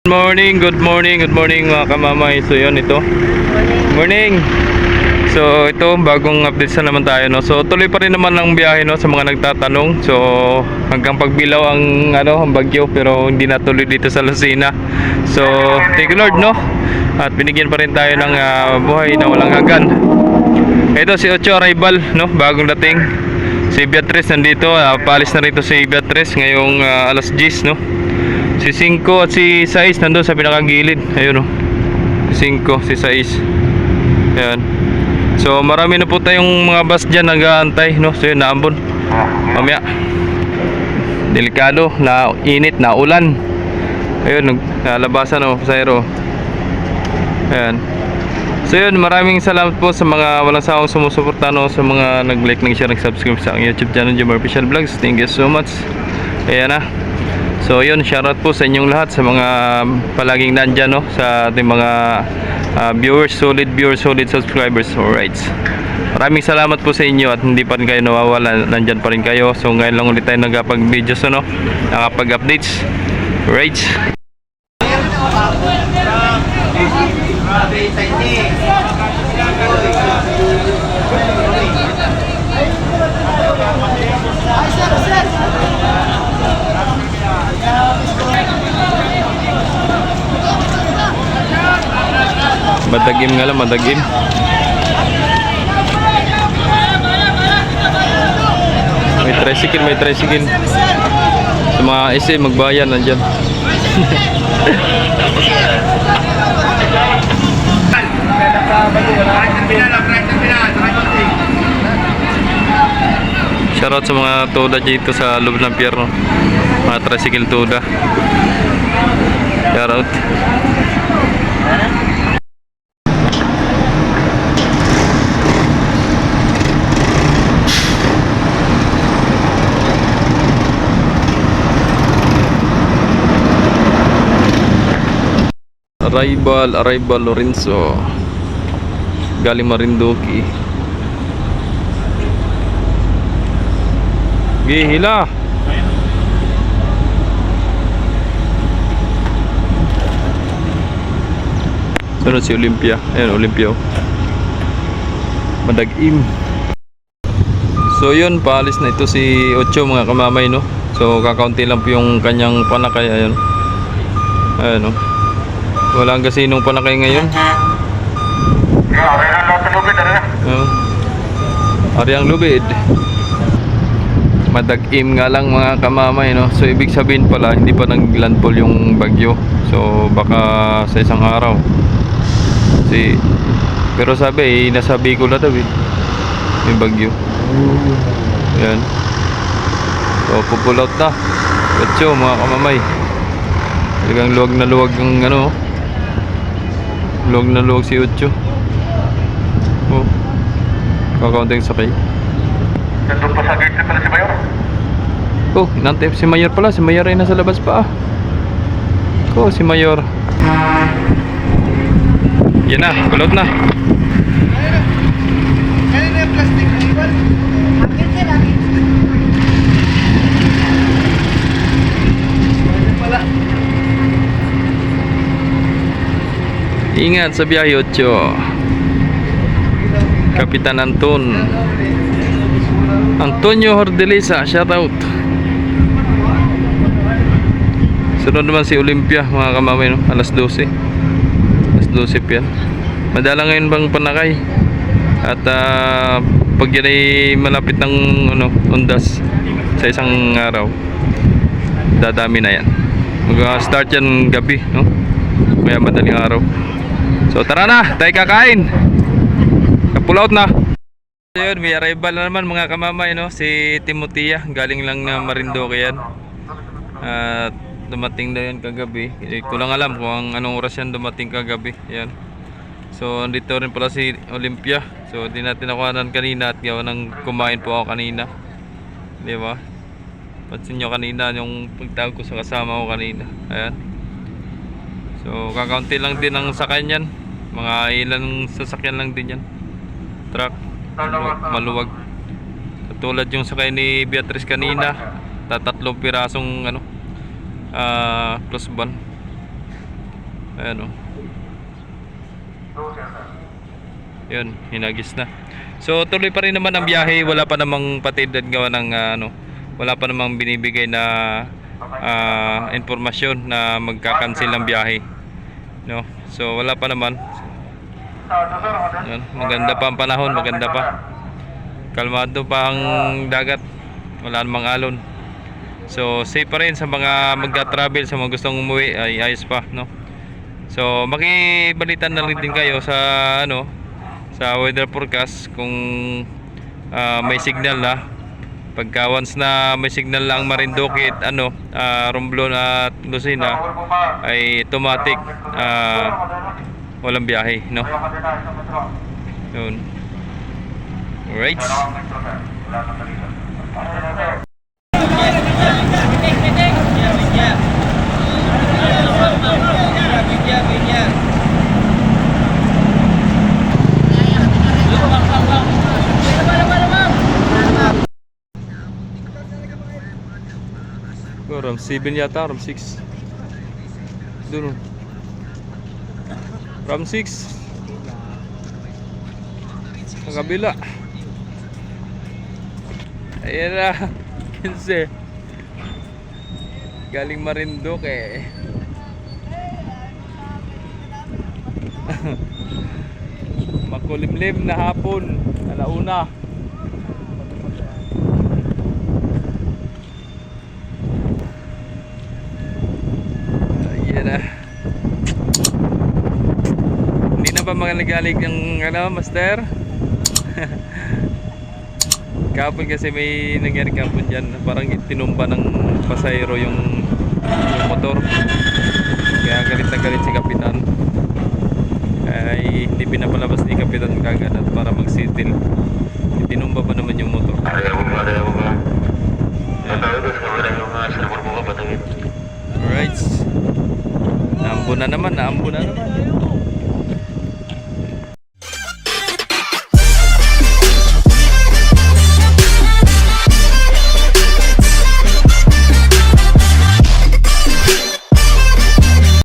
Good morning mga kamamay. So yun ito. Morning. So ito bagong update na naman tayo no. So tuloy pa rin naman ang biyahe no sa mga nagtatanong. So hanggang Pagbilaw ang ang bagyo pero hindi natuloy dito sa Lucena. So thank you Lord no. At binigyan pa rin tayo ng buhay na walang hanggan. Ito si Ocho arrival no, bagong dating. Si Beatrice nandito, paalis na rito si Beatrice ngayong alas 10 no. Si 5 at si 6 nandun sa pinakagilid. Ayun o. Si 5, si 6. Ayan. So marami na po tayong mga bus dyan nag-aantay no? So yun, naambon mamaya. Delikado, na init, na ulan. Ayun, nalabasan o, pasayro. Ayan. So yun, maraming salamat po sa mga walang sawang sumusuporta no? Sa mga nag-like, nag-share, nag-subscribe sa aking YouTube channel, Jomar Official Vlogs. Thank you so much. Ayan na. So yun, shoutout po sa inyong lahat, sa mga palaging nandyan no, sa ating mga viewers, solid subscribers. Alright, maraming salamat po sa inyo at hindi pa rin kayo nawawala, nandyan pa rin kayo. So ngayon lang ulit tayo nagkapag-videos no, nakapag-updates. Alright, madagim nga lang, madagim. May tricycle. Sa mga SM, magbayan, nandyan. Shoutout sa mga toda dito sa loob ng pier no? Mga tricycle toda. Shoutout. Arrival Lorenzo galing Marinduque. Gihila. Sunod si Olympia. Ayan, Olympia. Madagim. So yun, paalis na ito si Ocho mga kamamay no. So kakaunti lang po yung kanyang panakay. Ayan. Ayan no. Walang kasinong panakay ngayon. Ariang lubid. Madagim nga lang mga kamamay no. So ibig sabihin pala hindi pa naglandfall yung bagyo. So baka sa isang araw. Pero sabi nasa Bicol na daw yung bagyo. Yan. So pupull out na. Ocho mga kamamay. Talagang luwag na luwag yung luwag na luwag si Ocho. Oh, kakaunting sakay. Nandun pa sa gate na pala si Mayor. Oh, inantay si Mayor pala. Si Mayor ay nasa labas pa Oh, si Mayor. Yan na, kulot na. Kanina yung plastic na iwan. Akin ka lang. Wala. Ingat sa biyahe Ocho. Kapitan Antonio Hordelisa, shout out. Sunod naman si Olympia mga kamamay no? Alas 12 yan. Madala ngayon bang panakay. At pag yan ay malapit ng undas sa isang araw, dadami na yan. Mag-start yan gabi no? Kaya madaling araw. So tara na, tayo kakain. Pull out na. So yun, may arrival na naman mga kamamay no? Si Timotea, galing lang na Marinduque yan. At dumating na yan kagabi. Hindi ko lang alam kung anong oras yan dumating kagabi. Yan. So andito rin pala si Olympia. So di natin nakuhanan kanina at gawa nang kumain po ako kanina. Di ba? Pansin nyo kanina yung pagtawag ko sa kasama ko kanina. Ayan. So kakaunti lang din ang sakay niyan. Mga ilang sasakyan lang din yan. Truck. Maluwag. Katulad yung sakay ni Beatrice kanina. Tatlong pirasong close ban. Ayan o. Yun, hinagis na. So tuloy pa rin naman ang biyahe, wala pa namang patid gawa ng wala pa namang binibigay na impormasyon na magka-cancel ang biyahe. No? So wala pa naman. Yun, maganda pa ang panahon, maganda pa. Kalmado pa ang dagat. Wala namang alon. So safe pa rin sa mga magka-travel, sa mga gustong umuwi ay ayos pa, no? So makibalitan na rin din kayo sa sa weather forecast kung may signal na. Pagka once na may signal lang Marinduque at Romblon at Lucena ay automatic walang biyahe, no? Yun. Alright. Ram 7 yata, Ram 6. Doon. Ram 6. Sa kabila. Ayan na. 15. Galing Marinduque. Makulimlim na hapon. Alauna. Ayan na. Hindi na ba magalig yung master? Kapon kasi may nangyari kapon dyan. Parang tinumba ng pasayro yung motor. Kaya galit na galit si kapitan. Ay hindi pinapalabas ni kapitan kagad at para magsitil. Tinumba pa naman yung motor. Alright. Naambo na naman.